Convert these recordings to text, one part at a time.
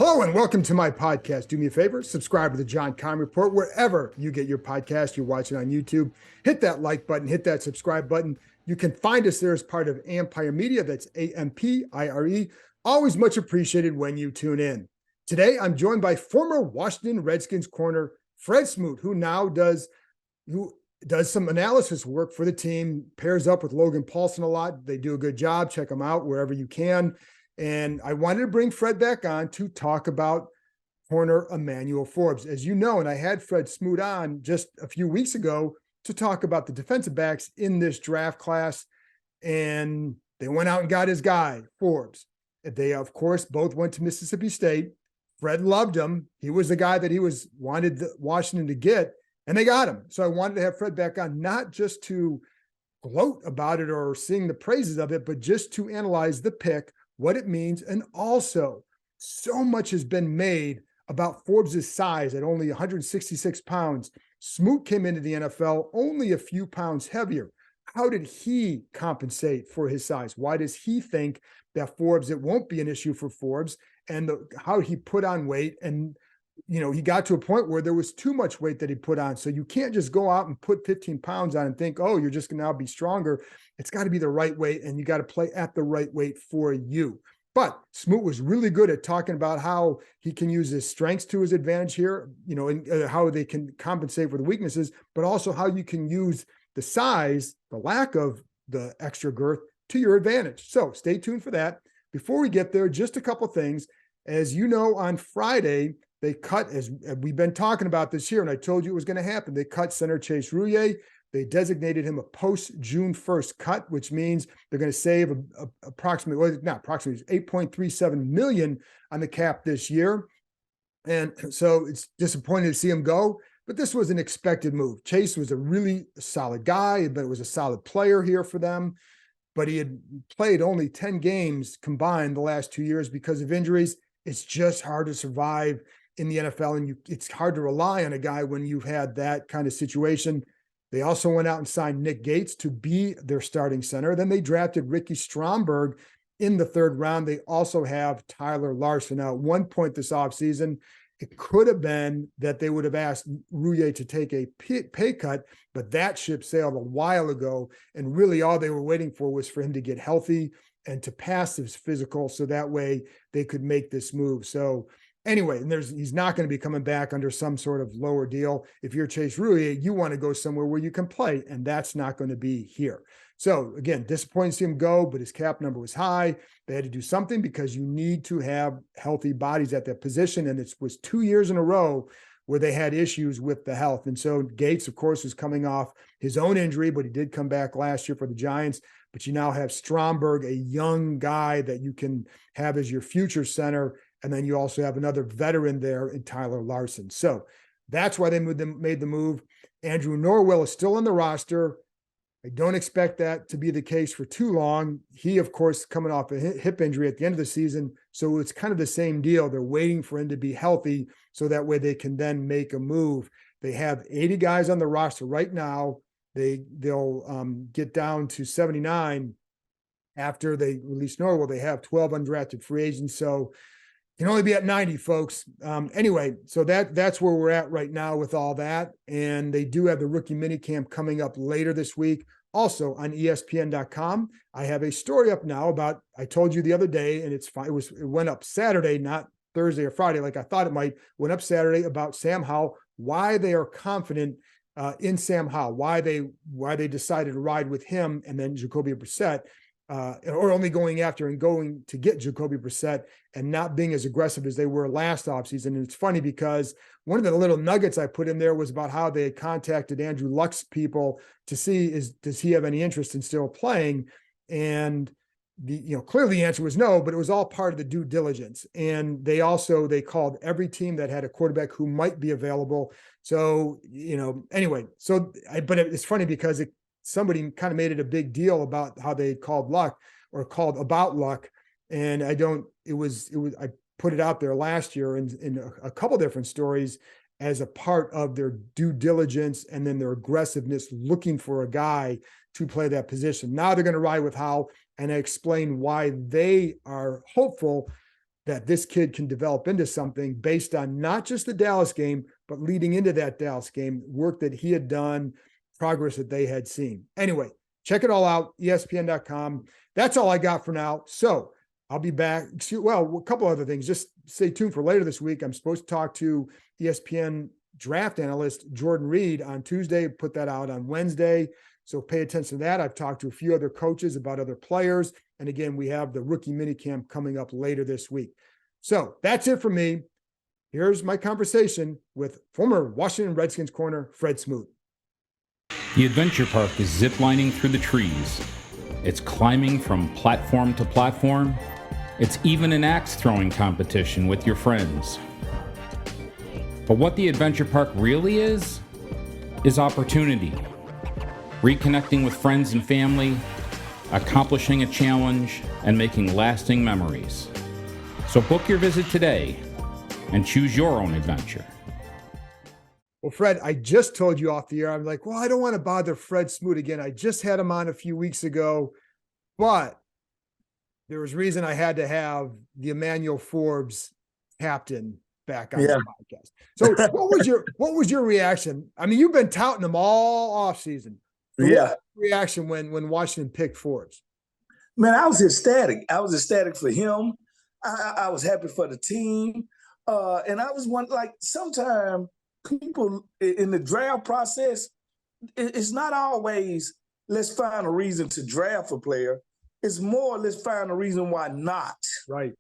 Hello and welcome to my podcast. Do me a favor, subscribe to the John Keim Report wherever you get your podcast. You're watching on YouTube. Hit that like button, hit that subscribe button. You can find us there as part of Ampire Media. That's AMPIRE. Always much appreciated when you tune in. Today, I'm joined by former Washington Redskins corner Fred Smoot, who does some analysis work for the team, pairs up with Logan Paulson a lot. They do a good job. Check them out wherever you can. And I wanted to bring Fred back on to talk about corner Emmanuel Forbes. As you know, and I had Fred Smoot on just a few weeks ago to talk about the defensive backs in this draft class. And they went out and got his guy, Forbes. They, of course, both went to Mississippi State. Fred loved him. He was the guy that he wanted Washington to get, and they got him. So I wanted to have Fred back on, not just to gloat about it or sing the praises of it, but just to analyze the pick, what it means. And also, so much has been made about Forbes' size at only 166 pounds. Smoot came into the NFL only a few pounds heavier. How did he compensate for his size? Why does he think that it won't be an issue for Forbes? And how he put on weight. And, he got to a point where there was too much weight that he put on. So you can't just go out and put 15 pounds on and think, oh, you're just going to now be stronger. It's got to be the right weight, and you got to play at the right weight for you. But Smoot was really good at talking about how he can use his strengths to his advantage here, and how they can compensate for the weaknesses, but also how you can use the size, the lack of the extra girth, to your advantage. So stay tuned for that. Before we get there, just a couple things. As you know, on Friday, they cut, as we've been talking about this year, and I told you it was going to happen, they cut center Chase Roullier. They designated him a post-June 1st cut, which means they're going to save approximately $8.37 million on the cap this year. And so it's disappointing to see him go, but this was an expected move. Chase was a really solid guy, but it was a solid player here for them. But he had played only 10 games combined the last 2 years because of injuries. It's just hard to survive in the NFL, and it's hard to rely on a guy when you've had that kind of situation. They also went out and signed Nick Gates to be their starting center. Then they drafted Ricky Stromberg in the third round. They also have Tyler Larson. Now, at one point this offseason, it could have been that they would have asked Roullier to take a pay cut, but that ship sailed a while ago. And really all they were waiting for was for him to get healthy and to pass his physical, so that way they could make this move. So anyway, and he's not going to be coming back under some sort of lower deal. If you're Chase Roullier, you want to go somewhere where you can play, and that's not going to be here. So again, disappointing to see him go, but his cap number was high. They had to do something because you need to have healthy bodies at that position, and it was 2 years in a row where they had issues with the health. And so Gates, of course, was coming off his own injury, but he did come back last year for the Giants. But you now have Stromberg, a young guy that you can have as your future center. And then you also have another veteran there in Tyler Larson. So that's why they made the move. Andrew Norwell is still on the roster. I don't expect that to be the case for too long. He, of course, coming off a hip injury at the end of the season. So it's kind of the same deal. They're waiting for him to be healthy so that way they can then make a move. They have 80 guys on the roster right now. They'll get down to 79 after they release Norwell. They have 12 undrafted free agents. So can only be at 90, folks. Anyway, so that's where we're at right now with all that. And they do have the rookie minicamp coming up later this week. Also on ESPN.com, I have a story up now about, I told you the other day, and it's fine. It went up Saturday, not Thursday or Friday, like I thought it might. Went up Saturday about Sam Howell, why they are confident in Sam Howell, why they decided to ride with him and then Jacoby Brissett. Or only going after and going to get Jacoby Brissett and not being as aggressive as they were last offseason. And it's funny because one of the little nuggets I put in there was about how they had contacted Andrew Luck's people to see, does he have any interest in still playing? And clearly the answer was no, but it was all part of the due diligence. And they called every team that had a quarterback who might be available. So, anyway, but it's funny because somebody kind of made it a big deal about how they called Luck or called about Luck. And I put it out there last year in a couple different stories as a part of their due diligence and then their aggressiveness looking for a guy to play that position. Now they're going to ride with Howell, and I explain why they are hopeful that this kid can develop into something based on not just the Dallas game, but leading into that Dallas game, work that he had done, progress that they had seen. Anyway, check it all out, ESPN.com. That's all I got for now. So I'll be back. Well, a couple other things. Just stay tuned for later this week. I'm supposed to talk to ESPN draft analyst Jordan Reed on Tuesday, put that out on Wednesday. So pay attention to that. I've talked to a few other coaches about other players. And again, we have the rookie minicamp coming up later this week. So that's it for me. Here's my conversation with former Washington Redskins corner Fred Smoot. The adventure park is ziplining through the trees. It's climbing from platform to platform. It's even an axe throwing competition with your friends. But what the adventure park really is opportunity. Reconnecting with friends and family, accomplishing a challenge, and making lasting memories. So book your visit today and choose your own adventure. Well, Fred, I just told you off the air, I'm like, well, I don't want to bother Fred Smoot again. I just had him on a few weeks ago, but there was reason I had to have the Emmanuel Forbes captain back on the podcast. So what was your reaction? I mean, you've been touting him all off season. So what was your reaction when Washington picked Forbes? Man, I was ecstatic. I was ecstatic for him. I was happy for the team. And I was sometimes people in the draft process, it's not always let's find a reason to draft a player. It's more let's find a reason why not. Right.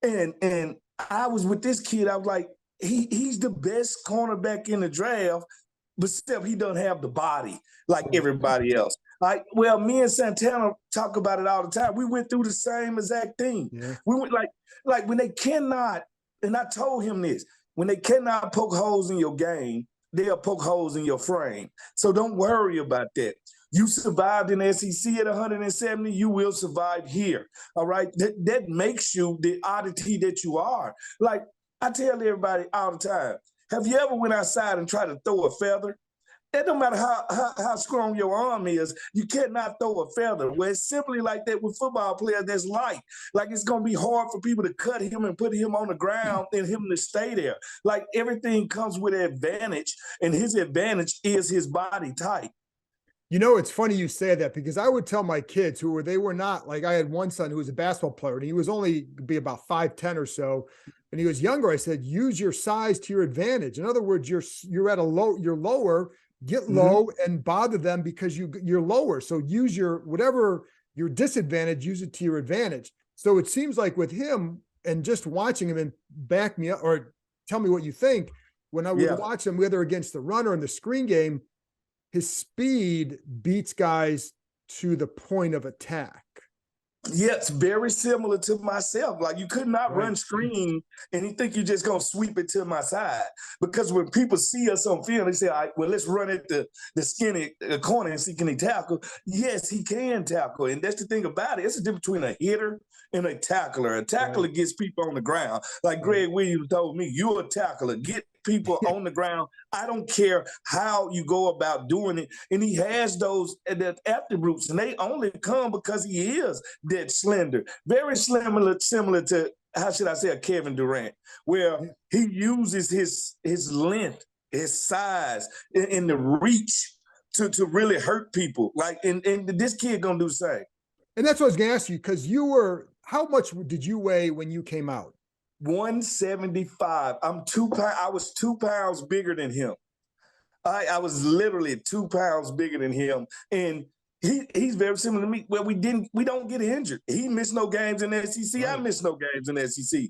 And I was with this kid. I was like, he's the best cornerback in the draft, but still he doesn't have the body like everybody else. Well, me and Santana talk about it all the time. We went through the same exact thing. Yeah. We went like when they cannot, and I told him this, when they cannot poke holes in your game, they'll poke holes in your frame. So don't worry about that. You survived in the SEC at 170, you will survive here. All right. That makes you the oddity that you are. Like I tell everybody all the time, have you ever went outside and tried to throw a feather? It don't matter how strong your arm is, you cannot throw a feather. Well, it's simply like that with football players that's light. Like it's going to be hard for people to cut him and put him on the ground and him to stay there. Like everything comes with an advantage, and his advantage is his body type. You know, it's funny you say that because I would tell my kids they were not like, I had one son who was a basketball player and he was only be about 5'10" or so. And he was younger. I said, use your size to your advantage. In other words, you're at you're lower, get low and bother them because you're lower. So use whatever your disadvantage, use it to your advantage. So it seems like with him and just watching him, and back me up or tell me what you think, when I would watch him, whether against the runner and the screen game, his speed beats guys to the point of attack. Yes, very similar to myself. Like you could not run screen and you think you're just going to sweep it to my side. Because when people see us on film, they say, all right, well, let's run at the skinny corner and see can he tackle. Yes, he can tackle. And that's the thing about it. It's a difference between a hitter and a tackler. A tackler gets people on the ground. Like Greg Williams told me, you're a tackler. Get people on the ground. I don't care how you go about doing it. And he has those attributes, and they only come because he is that slender. Very similar to, how should I say, a Kevin Durant, where he uses his length, his size, and the reach to really hurt people. Like, and this kid gonna do the same. And that's what I was gonna ask you, because how much did you weigh when you came out? 175. I was 2 pounds bigger than him. I was literally 2 pounds bigger than him. And he's very similar to me. Well, we don't get injured. He missed no games in the SEC. I missed no games in the SEC.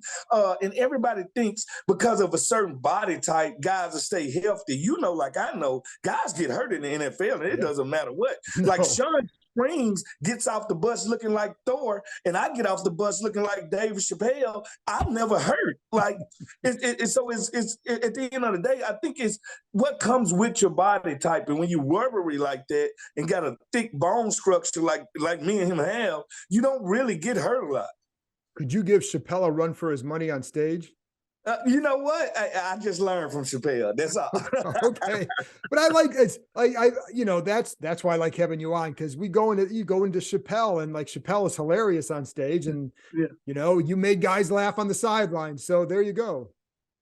And everybody thinks because of a certain body type, guys will stay healthy. You know, like I know, guys get hurt in the NFL, and it doesn't matter what. No. Like Sean Springs gets off the bus looking like Thor, and I get off the bus looking like David Chappelle. I'm never hurt. Like, so it's at the end of the day, I think it's what comes with your body type. And when you rubbery like that and got a thick bone structure like me and him have, you don't really get hurt a lot. Could you give Chappelle a run for his money on stage? You know what? I just learned from Chappelle. That's all. Okay, but I like it's that's why I like having you on, because you go into Chappelle, and like Chappelle is hilarious on stage, and Yeah. you made guys laugh on the sidelines. So there you go.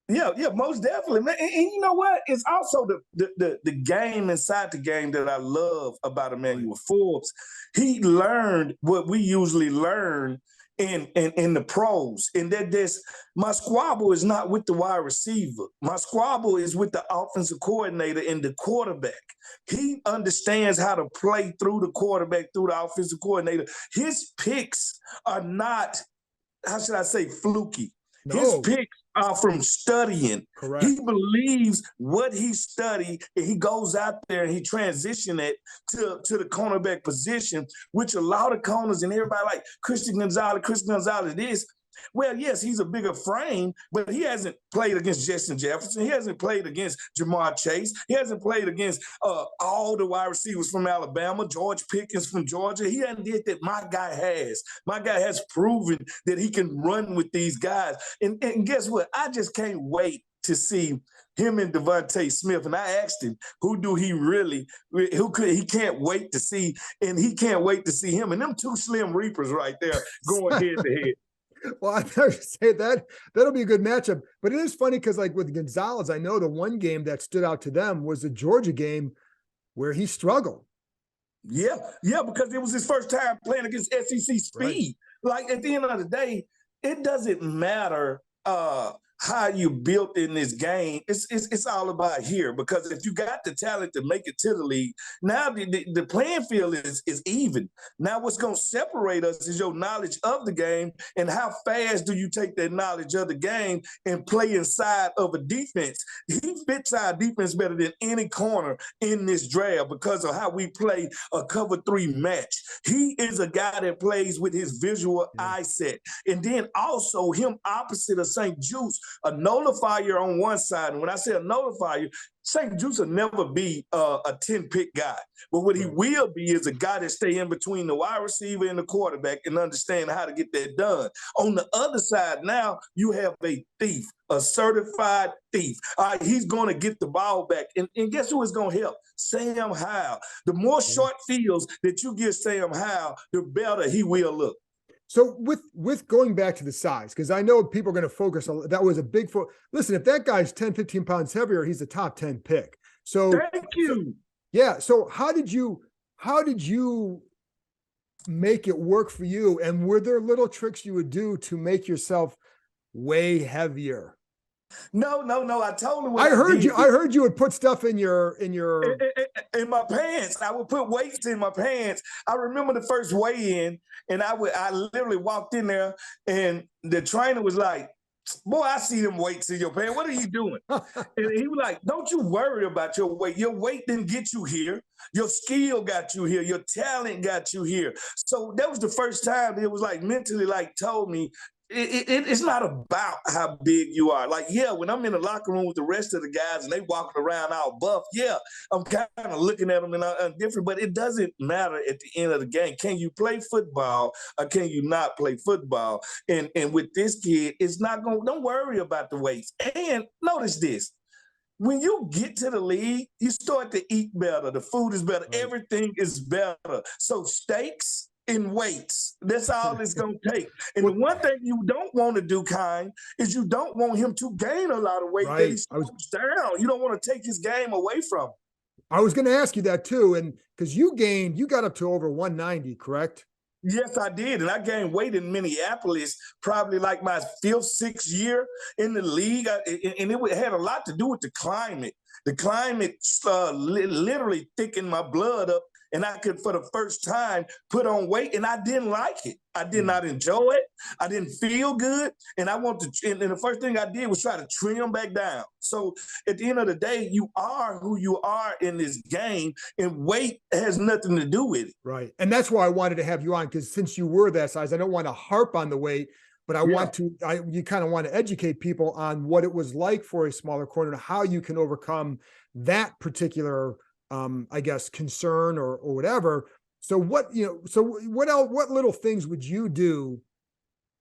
Yeah, most definitely, man. And you know what? It's also the game inside the game that I love about Emmanuel Forbes. He learned what we usually learn in the pros, and that this my squabble is not with the wide receiver. My squabble is with the offensive coordinator and the quarterback. He understands how to play through the quarterback, through the offensive coordinator. His picks are not, how should I say, fluky. His No, picks are from studying. correct. He believes what he studied, and he goes out there and he transition it to the cornerback position, which a lot of corners and everybody like Christian Gonzalez this. Well, yes, he's a bigger frame, but he hasn't played against Justin Jefferson. He hasn't played against Jamar Chase. He hasn't played against all the wide receivers from Alabama, George Pickens from Georgia. He hasn't did that. My guy has. My guy has proven that he can run with these guys. And guess what? I just can't wait to see him and Devontae Smith. And I asked him, he can't wait to see, and he can't wait to see him. And them two Slim Reapers right there going head to head. Well, I thought you say that'll be a good matchup. But it is funny because, like with Gonzalez, I know the one game that stood out to them was the Georgia game where he struggled. Yeah, because it was his first time playing against SEC speed. Right. Like at the end of the day, it doesn't matter how you built in this game. It's all about here, because if you got the talent to make it to the league, now the playing field is even. Now what's going to separate us is your knowledge of the game, and how fast do you take that knowledge of the game and play inside of a defense. He fits our defense better than any corner in this draft because of how we play a cover 3 match. He is a guy that plays with his visual eye set. And then also him opposite of St. Juice, a nullifier on one side. And when I say a nullifier, St. Juice will never be a 10-pick guy. But what he will be is a guy that stay in between the wide receiver and the quarterback and understand how to get that done. On the other side now, you have a thief, a certified thief. He's going to get the ball back. And guess who is going to help? Sam Howell. The more short fields that you give Sam Howell, the better he will look. So with going back to the size, because I know people are going to focus on that was a big listen, if that guy's 10, 15 pounds heavier, he's a top 10 pick. So thank you. So how did you make it work for you? And were there little tricks you would do to make yourself way heavier? No. I told him. I heard you would put stuff in my pants. I would put weights in my pants. I remember the first weigh-in, and I literally walked in there, and the trainer was like, "Boy, I see them weights in your pants. What are you doing?" And he was like, "Don't you worry about your weight. Your weight didn't get you here. Your skill got you here. Your talent got you here." So that was the first time it was like mentally like told me, it's not about how big you are. Like, yeah, when I'm in the locker room with the rest of the guys and they walking around all buff, yeah, I'm kind of looking at them and I'm different, but it doesn't matter at the end of the game. Can you play football or can you not play football? And with this kid, it's not going, don't worry about the weights. And notice this. When you get to the league, you start to eat better. The food is better. Right. Everything is better. So steaks and weights, that's all it's going to take. And the one thing you don't want to do, Keim, is you don't want him to gain a lot of weight that he slows down. You don't want to take his game away from him. I was going to ask you that too. And because you got up to over 190, correct? Yes, I did. And I gained weight in Minneapolis, probably like my 5th, 6th year in the league. And it had a lot to do with the climate. The climate literally thickened my blood up. And I could, for the first time, put on weight, and I didn't like it. I did not enjoy it. I didn't feel good. And and the first thing I did was try to trim back down. So at the end of the day, you are who you are in this game, and weight has nothing to do with it. Right. And that's why I wanted to have you on, because since you were that size, I don't want to harp on the weight, but you kind of want to educate people on what it was like for a smaller corner and how you can overcome that particular I guess concern or whatever. So what little things would you do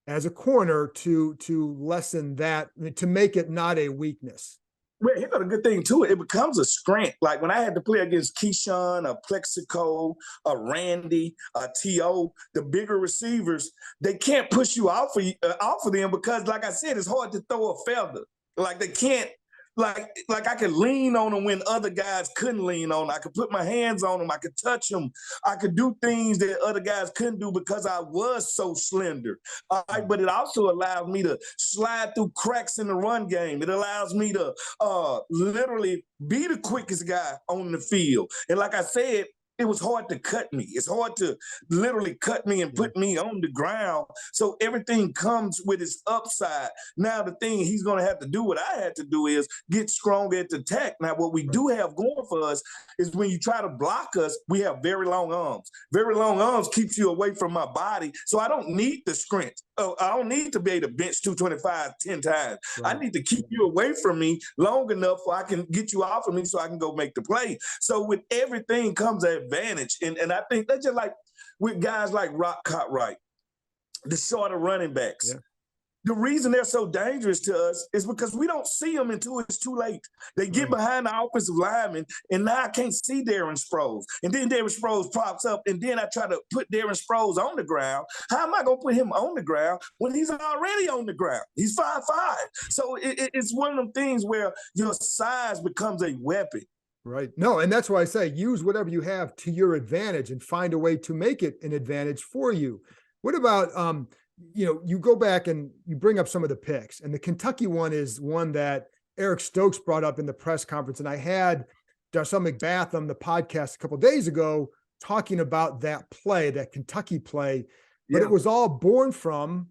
as a corner to lessen that, to make it not a weakness? Well, here's a good thing too. It becomes a strength. Like when I had to play against Keyshawn, a Plexico, a Randy, a T.O., the bigger receivers, they can't push you off of them because, like I said, it's hard to throw a feather. Like they can't. Like I could lean on them when other guys couldn't lean on them. I could put my hands on them. I could touch them. I could do things that other guys couldn't do because I was so slender. But it also allows me to slide through cracks in the run game. It allows me to literally be the quickest guy on the field. And like I said, it was hard to cut me. It's hard to literally cut me and put me on the ground. So everything comes with its upside. Now, the thing he's going to have to do, what I had to do, is get stronger at the attack. Now, what we do have going for us is when you try to block us, we have very long arms. Very long arms keeps you away from my body. So I don't need the strength. I don't need to be able to bench 225 10 times. Right. I need to keep you away from me long enough so I can get you off of me so I can go make the play. So with everything comes an advantage. And I think that's just like with guys like Rock Cartwright, the shorter running backs. Yeah. The reason they're so dangerous to us is because we don't see them until it's too late. They get behind the offensive lineman, and now I can't see Darren Sproles. And then Darren Sproles pops up, and then I try to put Darren Sproles on the ground. How am I going to put him on the ground when he's already on the ground? He's 5'5". So it's one of them things where your size becomes a weapon. Right. No, and that's why I say use whatever you have to your advantage and find a way to make it an advantage for you. What about you go back and you bring up some of the picks, and the Kentucky one is one that Eric Stokes brought up in the press conference. And I had Darcel McBath on the podcast a couple of days ago talking about that play, that Kentucky play, but it was all born from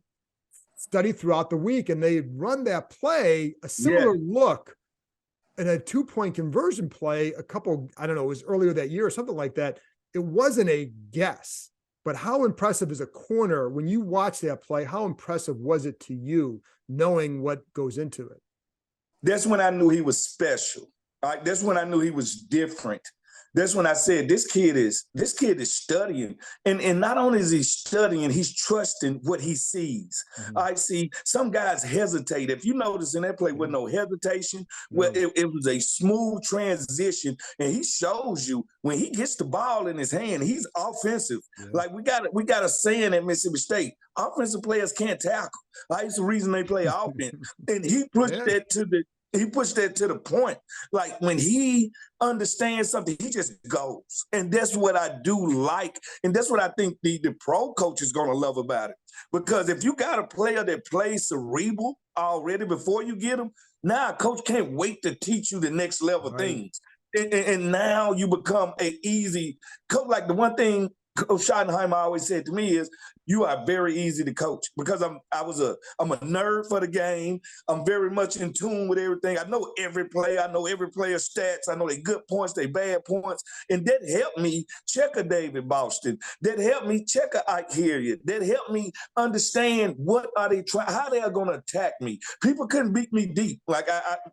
study throughout the week. And they run that play, a similar look in a 2-point conversion play I don't know, it was earlier that year or something like that. It wasn't a guess. But how impressive is a corner when you watch that play? How impressive was it to you knowing what goes into it? That's when I knew he was special. All right? That's when I knew he was different. That's when I said, this kid is studying. And not only is he studying, he's trusting what he sees. Mm-hmm. I see some guys hesitate. If you notice in that play with no hesitation, well, it was a smooth transition. And he shows you when he gets the ball in his hand, he's offensive. Yeah. Like we got a saying at Mississippi State, offensive players can't tackle. That's the reason they play offense. And he pushed that to the point. Like when he understands something, he just goes. And that's what I do like. And that's what I think the pro coach is going to love about it. Because if you got a player that plays cerebral already before you get him, now a coach can't wait to teach you the next level things. And now you become an easy coach. Like the one thing Coach Schottenheimer always said to me is, you are very easy to coach because I'm a nerd for the game. I'm very much in tune with everything. I know every play. I know every player's stats. I know their good points, their bad points. And that helped me check a David Boston. That helped me check a Ike Hilliard. That helped me understand what are they trying, how they are going to attack me. People couldn't beat me deep. Like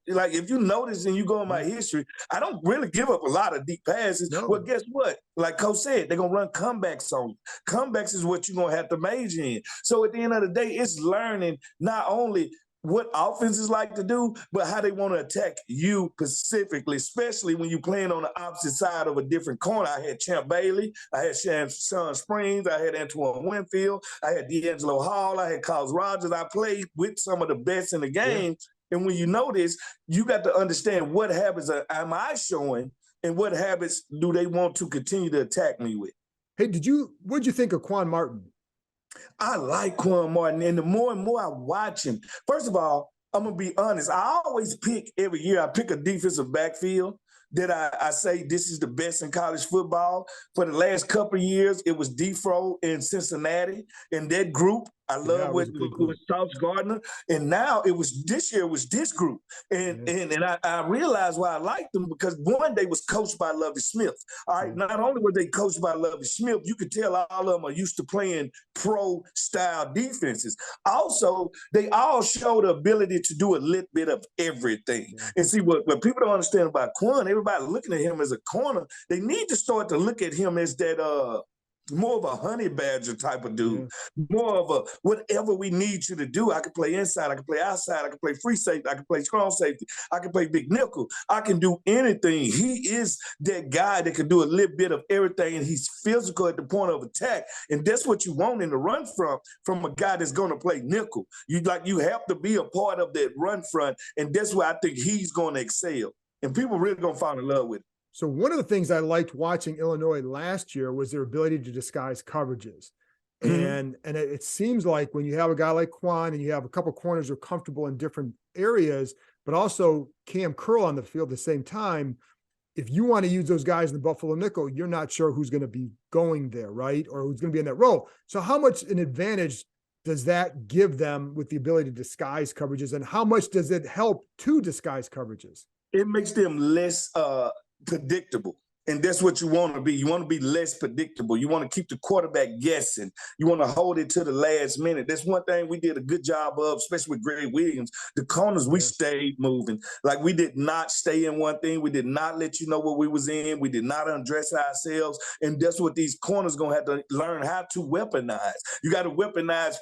like if you notice and you go in my history, I don't really give up a lot of deep passes. No. Well, guess what? Like Coach said, they're going to run comebacks on you. Comebacks is what you're going to have to major in. So at the end of the day, it's learning not only what offenses like to do, but how they want to attack you specifically, especially when you're playing on the opposite side of a different corner. I had Champ Bailey, I had Sean Springs, I had Antoine Winfield, I had D'Angelo Hall, I had Carlos Rogers. I played with some of the best in the game. Yeah. And when you know this, you got to understand what habits am I showing and what habits do they want to continue to attack me with. Hey, what'd you think of Quan Martin? I like Quan Martin, and the more and more I watch him, first of all, I'm going to be honest. I always pick every year, I pick a defensive backfield that I say this is the best in college football. For the last couple of years, it was Defro in Cincinnati, and that group, I love with Sauce Gardner. And now this year was this group. And I realized why I liked them because one, they was coached by Lovie Smith. All right. Not only were they coached by Lovie Smith, you could tell all of them are used to playing pro-style defenses. Also, they all show the ability to do a little bit of everything. Yeah. And see, what people don't understand about Quan, everybody looking at him as a corner, they need to start to look at him as that more of a honey badger type of dude, Yeah. more of a whatever we need you to do. I can play inside, I can play outside, I can play free safety, I can play strong safety, I can play big nickel, I can do anything. He is that guy that can do a little bit of everything, and he's physical at the point of attack. And that's what you want in the run from a guy that's going to play nickel. You have to be a part of that run front, and that's where I think he's going to excel. And people really going to fall in love with it. So one of the things I liked watching Illinois last year was their ability to disguise coverages. And it seems like when you have a guy like Quan and you have a couple corners who are comfortable in different areas, but also Cam Curl on the field at the same time, if you want to use those guys in the Buffalo nickel, you're not sure who's going to be going there, right? Or who's going to be in that role. So how much an advantage does that give them with the ability to disguise coverages, and how much does it help to disguise coverages? It makes them less predictable. And that's what you want to be. You want to be less predictable. You want to keep the quarterback guessing. You want to hold it to the last minute. That's one thing we did a good job of, especially with Greg Williams. The corners, we stayed moving. Like, we did not stay in one thing. We did not let you know what we was in. We did not undress ourselves. And that's what these corners going to have to learn how to weaponize. You got to weaponize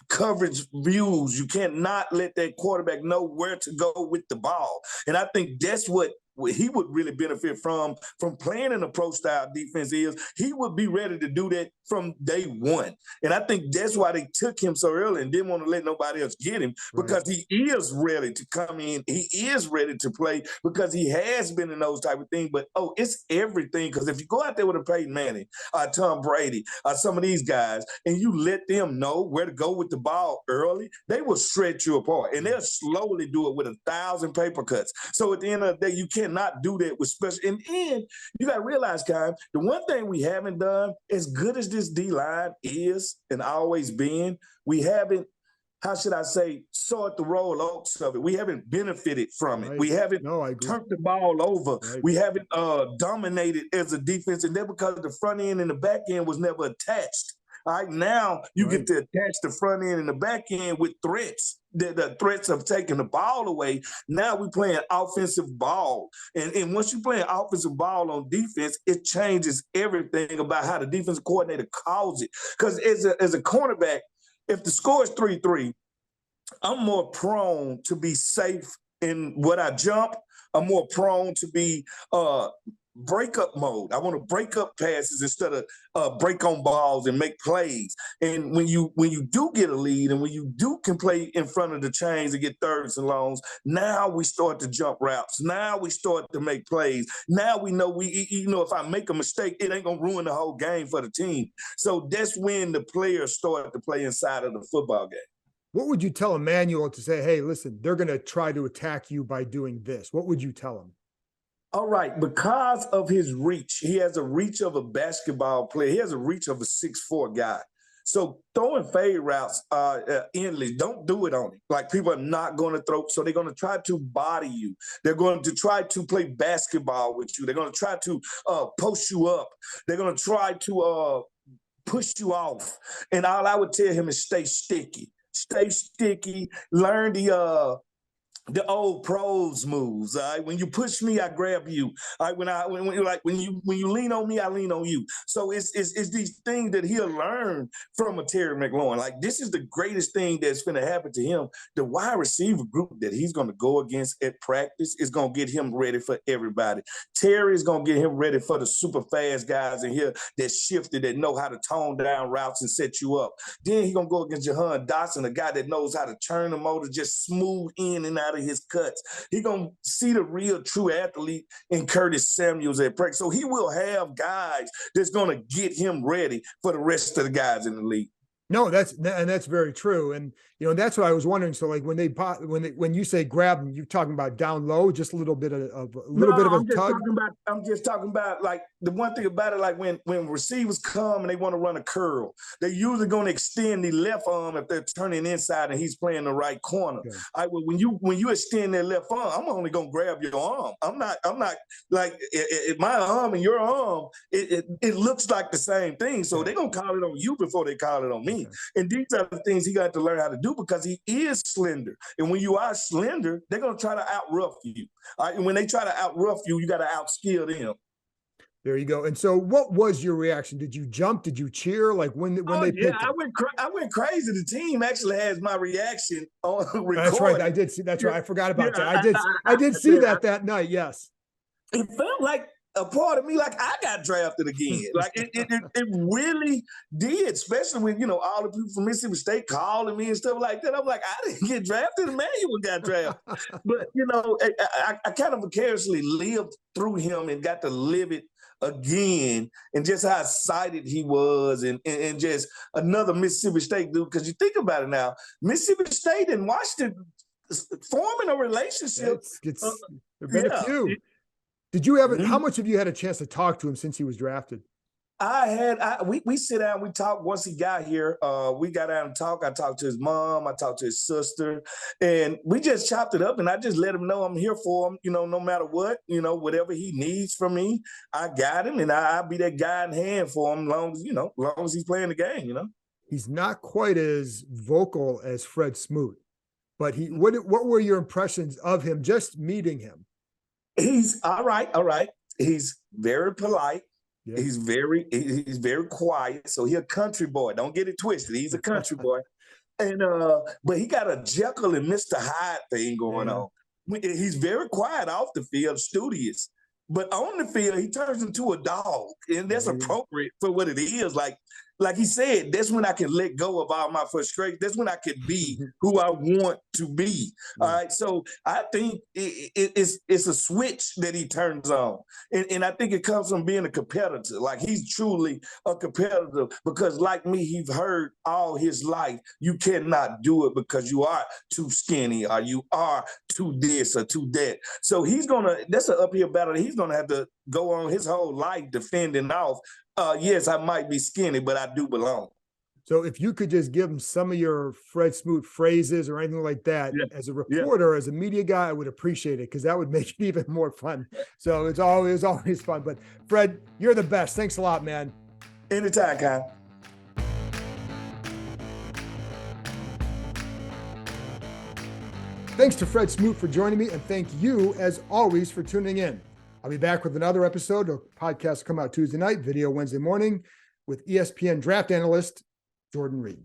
coverage views. You cannot let that quarterback know where to go with the ball. And I think that's what he would really benefit from playing an approach style defense. Is he would be ready to do that from day one. And I think that's why they took him so early and didn't want to let nobody else get him, because he is ready to come in. He is ready to play because he has been in those type of things. But, it's everything. Because if you go out there with a Peyton Manning, Tom Brady, some of these guys, and you let them know where to go with the ball early, they will stretch you apart. And they'll slowly do it with 1,000 paper cuts. So at the end of the day, you cannot do that with special. And you got to realize, Keim, the one thing we haven't done, as good as this D-line is and always been, we haven't, how should I say, sort the roll oaks of it. We haven't benefited from it. We haven't turned the ball over. We haven't dominated as a defense. And that's because the front end and the back end was never attached. All right, now you get to attach the front end and the back end with threats. The threats of taking the ball away. Now we're playing offensive ball. And once you play an offensive ball on defense, it changes everything about how the defensive coordinator calls it. Because as a cornerback, if the score is 3-3, I'm more prone to be safe in what I jump. I'm more prone to be breakup mode. I want to break up passes instead of break on balls and make plays. And when you do get a lead and when you can play in front of the chains and get thirds and longs, now we start to jump routes. Now we start to make plays. Now we know if I make a mistake, it ain't gonna ruin the whole game for the team. So that's when the players start to play inside of the football game. What would you tell Emmanuel to say, hey, listen, they're going to try to attack you by doing this? What would you tell him? All right, because of his reach, he has a reach of a basketball player. He has a reach of a 6'4" guy. So throwing fade routes endless, don't do it on him. Like, people are not going to throw, so they're going to try to body you. They're going to try to play basketball with you. They're going to try to post you up. They're going to try to push you off. And all I would tell him is stay sticky. Stay sticky. Learn the old pros moves. All right? When you push me, I grab you. All right? When you lean on me, I lean on you. So it's these things that he'll learn from a Terry McLaurin. Like, this is the greatest thing that's going to happen to him. The wide receiver group that he's going to go against at practice is going to get him ready for everybody. Terry is going to get him ready for the super fast guys in here that shifted, that know how to tone down routes and set you up. Then he's going to go against Jahan Dotson, a guy that knows how to turn the motor, just smooth in and out of his cuts. He's going to see the real true athlete in Curtis Samuels at practice. So he will have guys that's going to get him ready for the rest of the guys in the league. No, that's very true. And, that's what I was wondering. So, like, when you say grab them, you're talking about down low, just a little bit of a tug. I'm just talking about, like, the one thing about it, like, when receivers come and they want to run a curl, they're usually going to extend the left arm if they're turning inside and he's playing the right corner. Okay. When you extend that left arm, I'm only going to grab your arm. I'm not like my arm and your arm. It looks like the same thing. So they're going to call it on you before they call it on me. Okay. And these are the things he got to learn how to do, because he is slender. And when you are slender, they're going to try to out-rough you. And when they try to out-rough you, you got to out-skill them. There you go. And so what was your reaction? Did you jump? Did you cheer? Like when they picked him? I went crazy. The team actually has my reaction on recording. That's right. I did see. That's right. I forgot about that. I did see that night. Yes. It felt like a part of me, like I got drafted again. Like it really did, especially when, you know, all the people from Mississippi State calling me and stuff like that. I'm like, I didn't get drafted. Emmanuel got drafted. But, you know, I kind of vicariously lived through him and got to live it again, and just how excited he was, and just another Mississippi State dude. Because you think about it now, Mississippi State and Washington forming a relationship. There've been a few. Did you ever? How much have you had a chance to talk to him since he was drafted? We sit down, we talk once he got here. We got out and talk. I talked to his mom, I talked to his sister, and we just chopped it up, and I just let him know I'm here for him, you know, no matter what, you know, whatever he needs from me, I got him, and I'll be that guiding hand for him, long as he's playing the game, you know. He's not quite as vocal as Fred Smoot, but what were your impressions of him just meeting him? He's all right. He's very polite. Yeah. He's very quiet. So he's a country boy. Don't get it twisted. He's a country boy. And but he got a Jekyll and Mr. Hyde thing going on. He's very quiet off the field, studious. But on the field, he turns into a dog. And that's appropriate for what it is. Like he said, that's when I can let go of all my frustration. That's when I can be who I want to be. All right. So I think it's a switch that he turns on. And I think it comes from being a competitor. Like, he's truly a competitor because, like me, he's heard all his life, you cannot do it because you are too skinny or you are too this or too that. So that's an uphill battle. He's going to have to go on his whole life defending off. Yes, I might be skinny, but I do belong. So if you could just give him some of your Fred Smoot phrases or anything like that, as a reporter, as a media guy, I would appreciate it because that would make it even more fun. So it's always fun. But Fred, you're the best. Thanks a lot, man. Anytime, Keim. Thanks to Fred Smoot for joining me, and thank you, as always, for tuning in. I'll be back with another episode. The podcast will come out Tuesday night, video Wednesday morning, with ESPN draft analyst Jordan Reed.